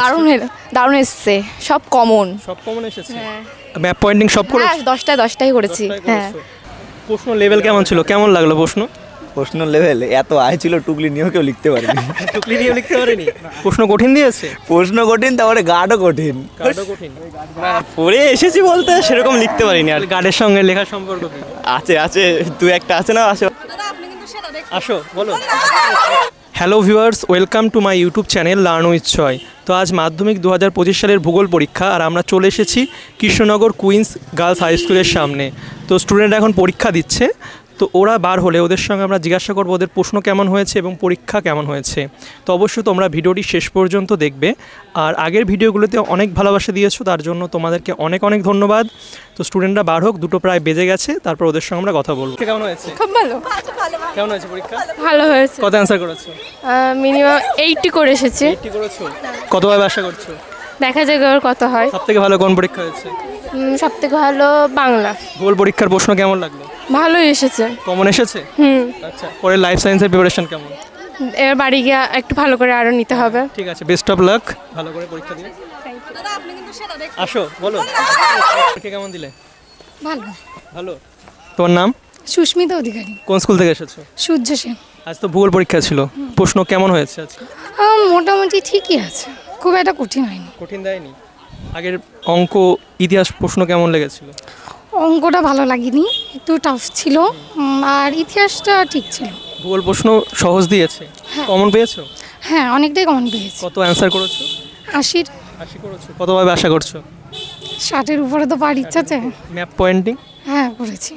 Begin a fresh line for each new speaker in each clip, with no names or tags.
দারুণ দারুণ এসেছে, সব কমন
এসেছে। ম্যাপ পয়েন্টিং সব করে?
হ্যাঁ, 10টায় করেছি। হ্যাঁ।
প্রশ্ন লেভেল কেমন ছিল, কেমন লাগলো
প্রশ্ন লেভেল এত আয় ছিল, টুকলি নিয়েও কেউ লিখতে পারেনি।
প্রশ্ন কঠিন দিয়েছে?
প্রশ্ন কঠিন, তারপরে গার্ডও কঠিন।
পড়ে এসেছি বলতে সেরকম লিখতে পারিনি। আর গার্ডের সঙ্গে লেখার সম্পর্ক কি?
আছে দু একটা আছে না।
আসো বলো। Hello viewers, welcome to my YouTube channel learn with ছয়। তো আজ মাধ্যমিক 2025 সালের ভূগোল পরীক্ষা, আর আমরা চলে এসেছি কৃষ্ণনগর কুইন্স গার্লস হাই স্কুলের সামনে। তো স্টুডেন্টরা এখন পরীক্ষা দিচ্ছে। তো ওরা বার হলে ওদের সঙ্গে আমরা জিজ্ঞাসা করবো ওদের প্রশ্ন কেমন হয়েছে এবং পরীক্ষা কেমন হয়েছে। তো অবশ্যই তোমরা ভিডিওটি শেষ পর্যন্ত দেখবে। আর আগের ভিডিওগুলোতে অনেক ভালোবাসা দিয়েছো, তার জন্য তোমাদেরকে অনেক অনেক ধন্যবাদ। তো স্টুডেন্টরা বার হোক, 2টো প্রায় বেজে গেছে, তারপর ওদের সঙ্গে আমরা কথা বলবো। কেমন হয়েছে?
খুব ভালো।
কেমন হয়েছে পরীক্ষা?
ভালো হয়েছে।
কত অ্যান্সার করেছো?
মিনিমাম 80 করে এসেছে।
80 করেছো? কতভাবে আশা করছো?
দেখা যাক আর কত হয়।
সবথেকে ভালো কোন পরীক্ষা হয়েছে?
সবথেকে ভালো বাংলা।
ভূগোল পরীক্ষার প্রশ্ন কেমন লাগলো?
ভালোই এসেছে।
কমন এসেছে? আচ্ছা, পরে লাইফ সায়েন্সের প্রিপারেশন কেমন?
এবার বাড়ি গিয়ে একটু ভালো করে আরো নিতে হবে।
ঠিক আছে, বেস্ট অফ লাক, ভালো করে পরীক্ষা দিও। আসো বলো, পরীক্ষা কেমন দিলে? ভালো। তোমার নাম?
সুস্মিতা অধিকারী।
কোন স্কুল থেকে এসেছো?
সূর্য সেন।
আজ তো ভূগোল পরীক্ষা ছিল, প্রশ্ন কেমন হয়েছে আজকে?
মোটামুটি ঠিকই আছে, খুব একটা কঠিন হয়নি।
কঠিন দেয়নি? আগের অঙ্ক ইতিহাস প্রশ্ন কেমন লেগেছিল?
অঙ্কটা ভালো লাগেনি, একটু টাফ ছিল, আর ইতিহাসটা ঠিক ছিল।
ভূগোল প্রশ্ন সহজ দিয়েছে? কমন পেয়েছো?
হ্যাঁ, অনেকটাই কমন পেয়েছি।
কত অ্যান্সার করেছো?
80
করেছো? কতভাবে আশা করছো?
60-এর উপরে তো পাওয়ার ইচ্ছা আছে।
Map pointing?
হ্যাঁ, করেছি।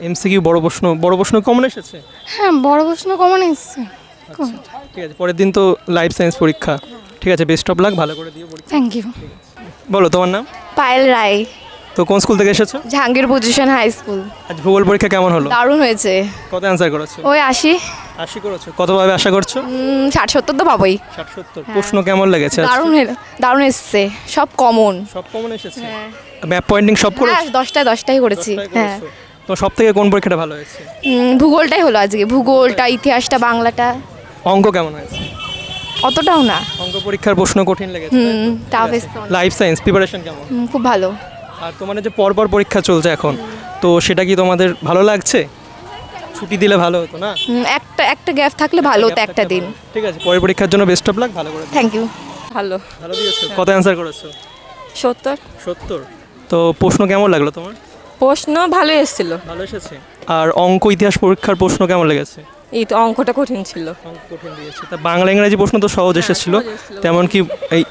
এমসিকিউ বড় প্রশ্ন কমন এসেছে?
হ্যাঁ, বড় প্রশ্ন কমন এসেছে।
ঠিক আছে, পরের দিন তো লাইফ সায়েন্স পরীক্ষা। ঠিক আছে, বেস্ট অফ লাক, ভালো করে দিও পরীক্ষা।
Thank you.
বলো তোমার নাম?
পায়েল রায়।
তো কোন স্কুল থেকে এসেছো?
জাহাঙ্গীর পজিশন হাই স্কুল।
আজ ভূগোল পরীক্ষা কেমন হলো?
দারুণ হয়েছে।
কত অ্যান্সার করেছো?
ওই 80
করেছো? কতভাবে আশা করছো?
60-70 তো পাবোই।
60-70। প্রশ্ন কেমন লেগেছে?
দারুণ এসেছে, সব কমন
এসেছে। ম্যাপ পয়েন্টিং সব করেছো?
হ্যাঁ, 10টায় করেছি। হ্যাঁ।
তো সবথেকে কোন পরীক্ষাটা ভালো হয়েছে?
ভূগোলটাই হলো আজকে, ভূগোলটা, ইতিহাসটা, বাংলাটা।
অঙ্ক কেমন হয়েছে?
অতটাও না।
অঙ্ক পরীক্ষার প্রশ্ন কঠিন লেগেছে?
টাফ।
লাইফ সায়েন্স প্রিপারেশন কেমন?
খুব ভালো।
আর তোমাদের যে পরপর পরীক্ষা চলছে এখন, তো সেটা কি তোমাদের ভালো লাগছে? ছুটি দিলে ভালো হতো না?
একটা গ্যাপ থাকলে ভালো হতো, একটা দিন।
ঠিক আছে, পরের পরীক্ষার জন্য বেস্ট অফ লাক, ভালো করে।
Thank you.
ভালো
দিয়েছো? কত অ্যান্সার করেছো?
70।
তো প্রশ্ন কেমন লাগলো তোমার?
প্রশ্ন ভালো এসেছিল।
ভালো এসেছে। আর অঙ্ক ইতিহাস পরীক্ষার প্রশ্ন কেমন লেগেছে?
এই তো অঙ্কটা কঠিন ছিল।
কঠিন দিয়েছে। তা বাংলা ইংরেজি প্রশ্ন তো সহজ এসেছিল, তেমন কি এই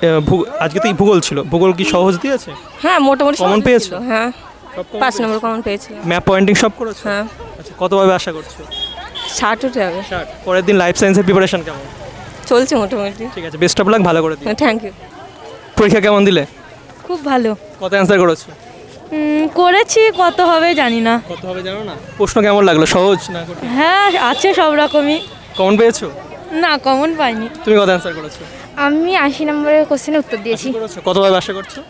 আজকে তো ভূগোল ছিল, ভূগোল কি সহজ দিয়েছে?
হ্যাঁ, মোটামুটি
কমন পেয়েছো?
হ্যাঁ, 5 নম্বর কমন পেয়েছি।
ম্যাপ পয়েন্টিং সব করেছো?
হ্যাঁ।
আচ্ছা, কতভাবে আশা করছো?
60 উঠে যাবে।
পরের দিন লাইফ সায়েন্সের প্রিপারেশন কেমন?
চলছে মোটামুটি।
ঠিক আছে, বেস্ট অফ লাক, ভালো করে দিও।
Thank you.
পরীক্ষা কেমন দিলে?
খুব ভালো
কত অ্যান্সার করেছো?
করেছি, কত হবে জানি না।
কত হবে জানো না? প্রশ্ন কেমন লাগলো, সহজ না কঠিন?
হ্যাঁ, আছে সব রকমই।
কমন পেয়েছো?
না, কমন পাইনি।
তুমি কত অ্যান্সার করেছো?
আমি 80 নম্বরের কোশ্চেনের উত্তর দিয়েছি।
কতভাবে আশা করছো?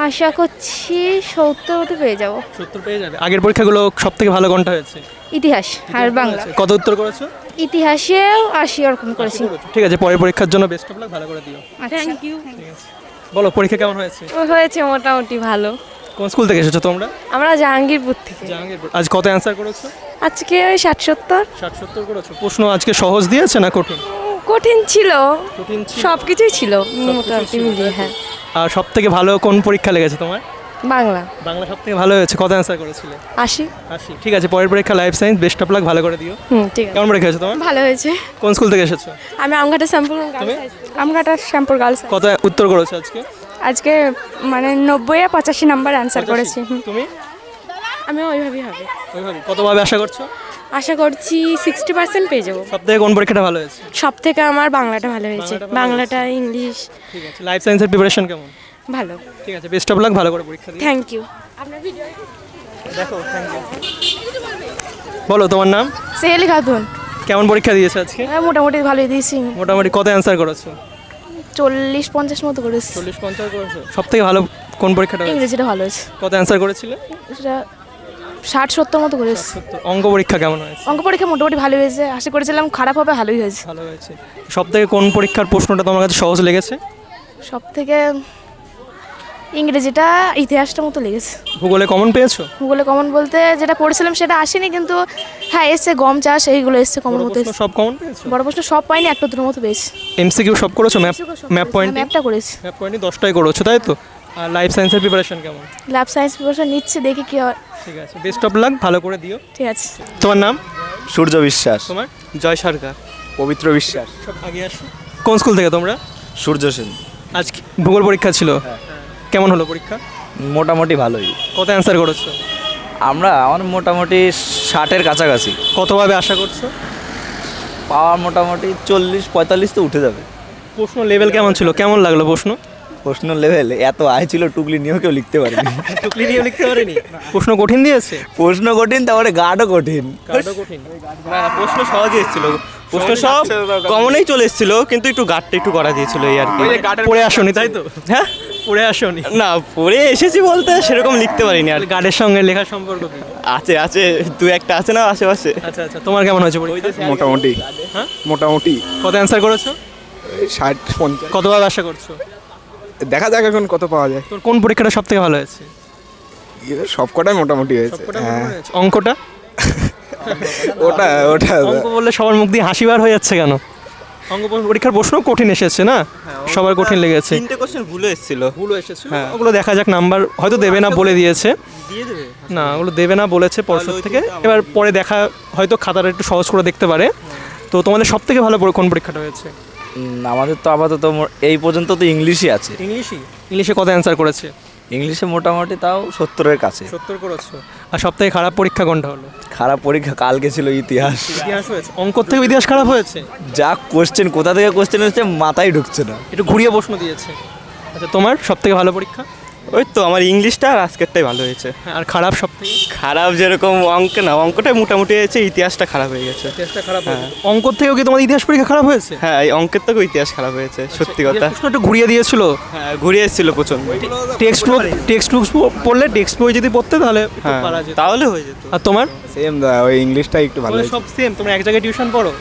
আশা করছি 70 পেয়ে যাব।
70 পেয়ে যাবে। আগের পরীক্ষাগুলো সব থেকে ভালো কোনটা হয়েছে?
ইতিহাস আর বাংলা।
কত উত্তর করেছো?
ইতিহাসেও 80 এরকম করেছি।
ঠিক আছে, পরের পরীক্ষার জন্য বেস্ট অফ লাক, ভালো করে দিও।
Thank you.
বলো পরীক্ষা কেমন হয়েছে?
হয়েছে মোটামুটি ভালো।
কোন স্কুল থেকে এসেছো তোমরা?
আমরা জাহাঙ্গীরপুর থেকে।
আজ কত অ্যান্সার করেছো?
আজকে ওই 60-70
করেছো। প্রশ্ন আজকে সহজ দিয়েছে না কঠিন?
কঠিন ছিল, সব কিছুই ছিল মোটামুটি মিলিয়ে। হ্যাঁ।
আর সব থেকে ভালো কোন পরীক্ষা লেগেছে তোমার?
বাংলা
সব থেকে ভালো হয়েছে। কত অ্যান্সার করেছিলে?
80।
ঠিক আছে, পরের পরীক্ষা life science, best of luck, ভালো করে দিও।
ঠিক আছে।
কেমন পরীক্ষা হয়েছে তোমার?
ভালো হয়েছে।
কোন স্কুল থেকে এসেছো?
আমি আমঘাটা শ্যামপুর গার্লস।
কত উত্তর করেছো আজকে?
আজকে মানে 90 আর 85 নাম্বার অ্যান্সার করেছি।
তুমি?
আমি ওইভাবেই হবে।
কতভাবে আশা করছো?
আশা করছি 60% পেয়ে যাবো।
সব থেকে কোন পরীক্ষাটা ভালো হয়েছে?
সব থেকে আমার বাংলাটা ভালো হয়েছে। বাংলাটা, ইংলিশ।
ঠিক আছে, লাইফ সায়েন্সের প্রিপারেশন কেমন?
ভালো।
ঠিক আছে, বেস্ট অফ লাক, ভালো করে পরীক্ষা দিও।
Thank you.
আপনার ভিডিও দেখো। Thank you. বলো তোমার নাম?
সেহেলি খাতুন।
কেমন পরীক্ষা দিয়েছো আজকে?
মোটামুটি ভালোই দিয়েছি।
মোটামুটি কত অ্যান্সার করেছো?
40-50 মতো করেছি।
40-50 করেছো। সব থেকে ভালো কোন পরীক্ষাটা?
ইংরেজিটা ভালো হয়েছে।
কত অ্যান্সার করেছিলে?
সেটা 60-70 মতো করেছি।
অঙ্ক পরীক্ষা কেমন হয়েছে?
অঙ্ক পরীক্ষা মোটামুটি ভালো হয়েছে, আশা করেছিলাম খারাপ হবে, ভালোই হয়েছে।
সব থেকে কোন পরীক্ষার প্রশ্নটা তোমার কাছে সহজ লেগেছে?
সব থেকে ইংরেজিটা ইতিহাসটা মতো লেগেছে।
ভূগোলে কমন পেয়েছো?
ভূগোলে কমন বলতে যেটা পড়েছিলাম সেটা আসেনি, কিন্তু হ্যাঁ এসছে গম চাষ এইগুলো এসছে কমন
বড়
মতো
প্রশ্ন
এসছে।
সব কমন পেয়েছো?
বড় প্রশ্ন সব পাইনি, একটা দুটোর মতো পেয়েছি।
এমসিকিউ সব করেছো? ম্যাপ পয়েন্ট
ম্যাপটা করেছি।
ম্যাপ পয়েন্টে 10টাই করেছো তাই তো? আর লাইফ সায়েন্সের প্রিপারেশন কেমন?
ল্যাব সায়েন্স প্রিপারেশন নিচ্ছে, দেখি কি হয়।
ঠিক আছে, বেস্ট অফ লাক, ভালো করে দিও।
ঠিক আছে।
তোমার নাম?
সূর্য বিশ্বাস।
তোমার?
জয় সরকার।
পবিত্র বিশ্বাস।
সব আগে আসো। কোন স্কুল থেকে তোমরা?
সূর্য সেন।
আজ ভূগোল পরীক্ষা ছিল, কেমন হলো পরীক্ষা?
মোটামুটি ভালোই।
কত অ্যান্সার করেছো?
আমার মোটামুটি 60-এর কাছাকাছি
কতভাবে আশা করছো?
পাওয়ার মোটামুটি 40-45 তো উঠে যাবে।
প্রশ্ন লেভেল কেমন ছিল, কেমন লাগলো প্রশ্ন?
প্রশ্ন লেভেল এত আয় ছিল, টুকলি নিয়েও কেউ লিখতে পারেনি।
টুকলি নিয়ে লিখতে পারেনি? প্রশ্ন কঠিন দিয়েছে?
প্রশ্ন কঠিন, তারপরে গার্ডও কঠিন।
কার্ডও কঠিন?
না প্রশ্ন সহজই এসেছিল, প্রশ্ন সব কমনেই চলে এসেছিল, কিন্তু একটু গাঢ়টা একটু করা দিয়েছিল এই আর কি।
পড়ে আসোনি তাই তো?
হ্যাঁ
পড়ে আসোনি?
না পড়ে এসেছি বলতে সেরকম লিখতে পারিনি আর।
গার্ডের সঙ্গে লেখার সম্পর্ক কি?
আছে দু একটা আছে না আশেপাশে।
আচ্ছা আচ্ছা, তোমার কেমন হয়েছে পরীক্ষা?
মোটামুটি।
হ্যাঁ
মোটামুটি
কত অ্যান্সার করেছো?
60-50।
কতভাবে আশা করছো?
দেখা যাক এখন কত পাওয়া যায়।
তোর কোন পরীক্ষাটা সব থেকে ভালো হয়েছে?
সব কটাই মোটামুটি হয়েছে।
সবকটা
হ্যাঁ,
ভালো হয়েছে? অঙ্কটা?
ওটা
অঙ্ক বললে সবার মুখ দিয়ে হাসি বার হয়ে যাচ্ছে কেন? অঙ্ক পরীক্ষার প্রশ্ন কঠিন এসেছে না, সবার কঠিন লেগেছে।
3টে কোশ্চেন ভুলে এসেছিল।
ভুল এসেছিল, ওগুলো দেখা যাক, নাম্বার হয়তো দেবে না বলে দিয়েছে।
দিয়ে দেবে?
না, ওগুলো দেবে না বলেছে পর্ষদ থেকে, এবার পরে দেখা হয়তো খাতাটা একটু সহজ করে দেখতে পারে। তো তোমাদের সব থেকে ভালো কোন পরীক্ষাটা হয়েছে?
আমাদের তো আপাতত এই পর্যন্ত তো ইংলিশই আছে।
ইংলিশে কত অ্যান্সার করেছে?
ইংলিশে মোটামুটি তাও 70-এর কাছে।
70 করেছো। আর সব থেকে খারাপ পরীক্ষা কোনটা হলো?
খারাপ পরীক্ষা কালকে ছিল ইতিহাস।
ইতিহাস হয়েছে? অঙ্ক থেকে ইতিহাস খারাপ হয়েছে?
যা কোশ্চেন, কোথা থেকে কোশ্চেন হচ্ছে মাথায় ঢুকছে না।
একটু ঘুরিয়ে প্রশ্ন দিয়েছে। আচ্ছা, তোমার সব থেকে ভালো পরীক্ষা?
ওই তো আমার ইংলিশটা আর আজকেরটাই ভালো হয়েছে।
হ্যাঁ, আর খারাপ সব থেকে?
খারাপ যেরকম অঙ্কটাই মোটামুটি হয়েছে, ইতিহাসটা খারাপ হয়ে গেছে।
ইতিহাসটা খারাপ হয়েছে? অঙ্ক থেকেও কি তোমার ইতিহাস পরীক্ষা খারাপ হয়েছে?
হ্যাঁ এই অঙ্কের থেকেও ইতিহাস খারাপ হয়েছে, সত্যি কথা।
প্রশ্ন একটু ঘুরিয়ে দিয়েছিল।
হ্যাঁ ঘুরিয়ে এসেছিল প্রচন্ড।
টেক্সট বুক পড়লে টেক্সট বই যদি পড়তে তাহলে একটু
হ্যাঁ
পারা যেত।
তাহলে হয়ে যেত।
আর তোমার?
সেম, ওই ইংলিশটা একটু ভালো হয়েছে।
সব সেম? তোমরা এক জায়গায় টিউশন পড়ো?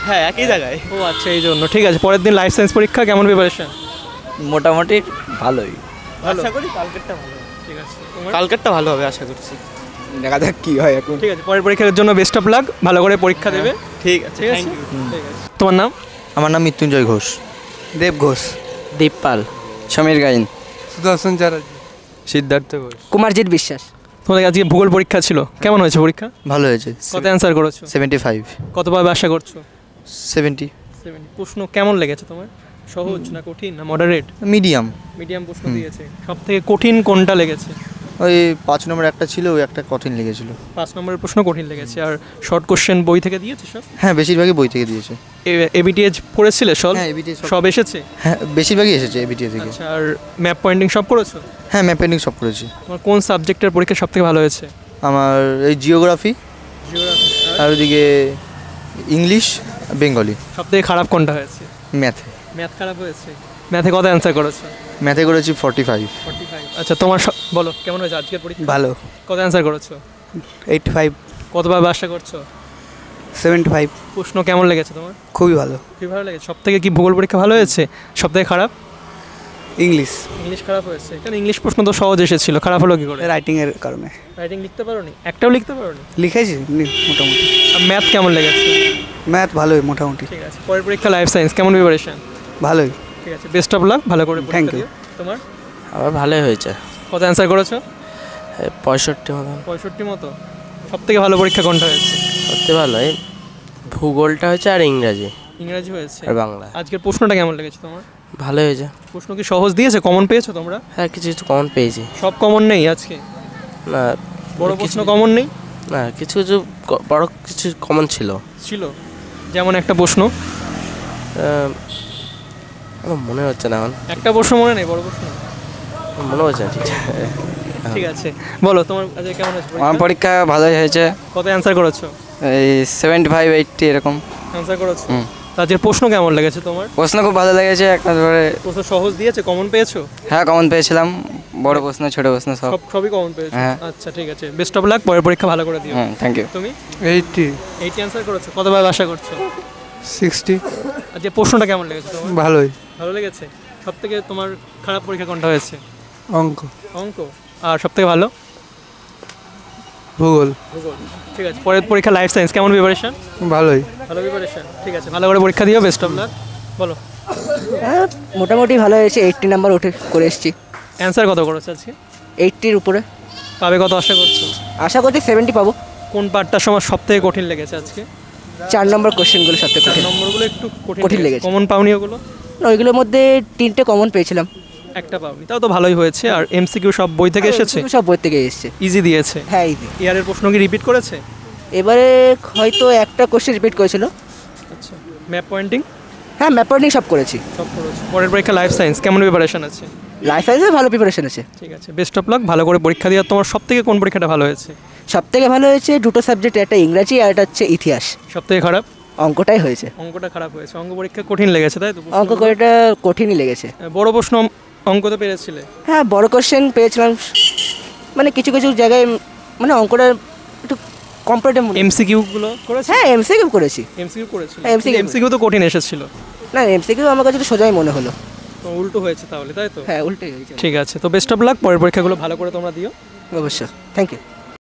হ্যাঁ একই জায়গায়।
ও আচ্ছা, এই জন্য। ঠিক আছে, পরের দিন লাইফ সায়েন্স পরীক্ষা, কেমন প্রিপারেশন?
মোটামুটি ভালোই।
আশা করি কালকেরটা ভালো।
ঠিক আছে, তোমার?
কালকেরটা ভালো হবে আশা করছি।
দেখা যাক কি হয় এখন।
ঠিক আছে, পরের পরীক্ষার জন্য বেস্ট অফ লাক, ভালো করে পরীক্ষা দেবে।
ঠিক আছে,
ঠিক আছে,
থ্যাংক ইউ।
ঠিক আছে। তোমার নাম?
আমার নাম মৃত্যুঞ্জয় ঘোষ।
দেব ঘোষ।
দীপ পাল। সমীর গাইন।
সুদর্শন চ্যাটার্জি।
সিদ্ধার্থ ঘোষ।
কুমারজিৎ বিশ্বাস।
তোমাদের আজকে ভূগোল পরীক্ষা ছিল, কেমন হয়েছে পরীক্ষা?
ভালো হয়েছে।
কত অ্যান্সার করেছো?
75।
কতভাবে আশা করছো?
70।
প্রশ্ন কেমন লেগেছে তোমার? সহজ না কঠিন না মডারেট?
মিডিয়াম।
মিডিয়াম প্রশ্ন দিয়েছে। সব থেকে কঠিন কোনটা লেগেছে?
ওই 5 নম্বর একটা ছিল, ওই একটা কঠিন লেগেছিল।
5 নম্বরের প্রশ্ন কঠিন লেগেছে। আর শর্ট কোশ্চেন বই থেকে দিয়েছে সব?
হ্যাঁ বেশিরভাগই বই থেকে দিয়েছে।
এবিটিএজ পড়েছিলে সব?
হ্যাঁ এবিটিএ
সব এসেছে?
হ্যাঁ বেশিরভাগই এসেছে এবিটিএ থেকে।
আচ্ছা, আর ম্যাপ পয়েন্টিং সব করেছো?
হ্যাঁ ম্যাপ পেন্টিং সব করেছি।
তোমার কোন সাবজেক্টের পরীক্ষা সব থেকে ভালো হয়েছে?
আমার এই জিওগ্রাফি, আর ওদিকে ইংলিশ, বেঙ্গলি।
সব থেকে খারাপ কোনটা হয়েছে?
ম্যাথে।
ম্যাথ খারাপ হয়েছে? ম্যাথে কত অ্যান্সার করেছো?
ম্যাথে করেছি 45।
45। আচ্ছা, তোমার বলো কেমন হয়েছে আজকের পরীক্ষা?
ভালো।
কত অ্যান্সার করেছো?
85।
কতভাবে আশা করছো?
75।
প্রশ্ন কেমন লেগেছে তোমার?
খুবই ভালো।
খুবই ভালো লেগেছে। সব থেকে কি ভূগোল পরীক্ষা ভালো হয়েছে? সব থেকে খারাপ?
ইংলিশ।
ইংলিশ খারাপ হয়েছে? কারণ ইংলিশ প্রশ্ন তো সহজ এসেছিল, খারাপ হলো কি করে?
রাইটিংয়ের কারণে।
রাইটিং লিখতে পারোনি? একটাও লিখতে পারোনি?
লিখেছি মোটামুটি।
আর ম্যাথ কেমন লেগেছে?
ম্যাথ ভালোই মোটামুটি।
ঠিক আছে, পরের পরীক্ষা লাইফ সায়েন্স, কেমন প্রিপারেশন?
ভালোই।
ঠিক আছে, বেস্ট অফ লাক, ভালো করে
Thank
পরীক্ষা
you.
দিও। তোমার?
আমার ভালোই হয়েছে।
কত অ্যান্সার করেছো?
65 মতন।
65 মতো। সব থেকে ভালো পরীক্ষা কোনটা হয়েছে?
সবচেয়ে ভালো এই ভূগোলটা হয়েছে, আর ইংরাজি।
ইংরেজি হয়েছে।
আর বাংলা।
আজকের প্রশ্নটা কেমন লেগেছে তোমার?
ভালো হয়েছে।
প্রশ্ন কি সহজ দিয়েছে? কমন পেয়েছো তোমরা?
হ্যাঁ কিছু কিছু কমন পেয়েছি।
সব কমন নেই আজকে?
না
বড় প্রশ্ন কমন নেই?
না কিছু কিছু বড় কিছু কমন ছিল।
যেমন একটা প্রশ্ন?
আমার মনে হচ্ছে না এখন।
একটা প্রশ্ন মনে নেই? বড় প্রশ্ন
মনে হচ্ছে না ঠিক।
ঠিক আছে, বলো তোমার আজকে কেমন হয়েছে
আমার পরীক্ষা ভালোই হয়েছে।
কত অ্যান্সার করেছো?
এই 75 80 এরকম
অ্যান্সার করেছো। আজকের প্রশ্ন কেমন লেগেছে তোমার?
প্রশ্ন খুব ভালো লেগেছে। একেবারে
প্রশ্ন সহজ দিয়েছে? কমন পেয়েছো?
হ্যাঁ কমন পেয়েছিলাম, বড় প্রশ্ন ছোট প্রশ্ন সব।
সবই কমন পেয়েছো?
হ্যাঁ।
আচ্ছা ঠিক আছে, বেস্ট অফ লাক, পরের পরীক্ষা ভালো করে দিও।
Thank you.
তুমি?
80।
80 অ্যান্সার করেছো। কতবার আশা করছো?
60।
আজকে প্রশ্নটা কেমন লেগেছে তোমার?
ভালোই।
ভালো লেগেছে? সব থেকে তোমার খারাপ পরীক্ষা কোনটা হয়েছে?
অঙ্ক,
অঙ্ক। আর সব থেকে ভালো?
ভূগোল।
ভূগোল। ঠিক আছে, পরের পরীক্ষা লাইফ সায়েন্স, কেমন প্রিপারেশন?
ভালোই।
ভালো প্রিপারেশন, ঠিক আছে, ভালো করে পরীক্ষা দিও, বেস্ট অফ লাক। বলো।
হ্যাঁ মোটামুটি ভালো হয়েছে, 80 নাম্বার উঠে করে এসেছি।
অ্যান্সার কত করেছো আজকে?
80-র উপরে।
পাবে কত আশা করছো?
আশা করছি 70 পাবো।
কোন পার্টটা সময় সব থেকে কঠিন লেগেছে আজকে?
4 নম্বর কোশ্চেনগুলো সবথেকে কঠিন।
নম্বরগুলো একটু
কঠিন লেগেছে।
কমন পাওনি ওগুলো?
না, ওইগুলোর মধ্যে 3টে কমন পেয়েছিলাম।
একটা পাওনি, তাও তো ভালোই হয়েছে। আর এমসিকিউ সব বই থেকে এসেছে?
সব বই থেকে এসেছে।
ইজি দিয়েছে?
হ্যাঁ ইজি।
ইয়ারের প্রশ্ন কি রিপিট করেছে?
এবারে হয়তো একটা কোশ্চেন রিপিট করেছিল।
আচ্ছা, ম্যাপ পয়েন্টিং?
হ্যাঁ ম্যাপ পয়েন্টিং সব করেছি।
সব করেছি। পরের পরীক্ষা লাইফ সায়েন্স, কেমন প্রিপারেশন আছে?
লাইফ সায়েন্সে ভালো প্রিপারেশন আছে।
ঠিক আছে, বেস্ট অফ লাক, ভালো করে পরীক্ষা দিয়ে। তোমার সব থেকে কোন পরীক্ষাটা ভালো হয়েছে?
সব থেকে ভালো হয়েছে দুটো সাবজেক্ট, একটা ইংরাজি আর একটা হচ্ছে ইতিহাস।
সব থেকে খারাপ?
অঙ্কটাই হয়েছে।
অঙ্কটা খারাপ হয়েছে। অঙ্ক পরীক্ষা কঠিন লেগেছে তাই তো?
অঙ্ক করেটা কঠিনই লেগেছে।
বড় প্রশ্ন অঙ্ক তো পেরেছিলে?
হ্যাঁ বড় কোশ্চেন পেয়েছিলাম, মানে কিছু কিছু জায়গায় মানে অঙ্কটা একটু কম্পারেটিভ।
এমসিকিউগুলো করেছো?
হ্যাঁ এমসিকিউ করেছি।
এমসিকিউ করেছো?
এমসিকিউ
তো কঠিন এসেছিল
না, এমসিকিউ আমার কাছে তো সোজাই মনে হলো।
তো উল্টো হয়েছে তাহলে তাই তো?
হ্যাঁ উল্টোই হয়েছে।
ঠিক আছে, তো বেস্ট অফ লাক, পরের পরীক্ষাগুলো ভালো করে তোমরা দিও।
অবশ্যই, থ্যাংক ইউ।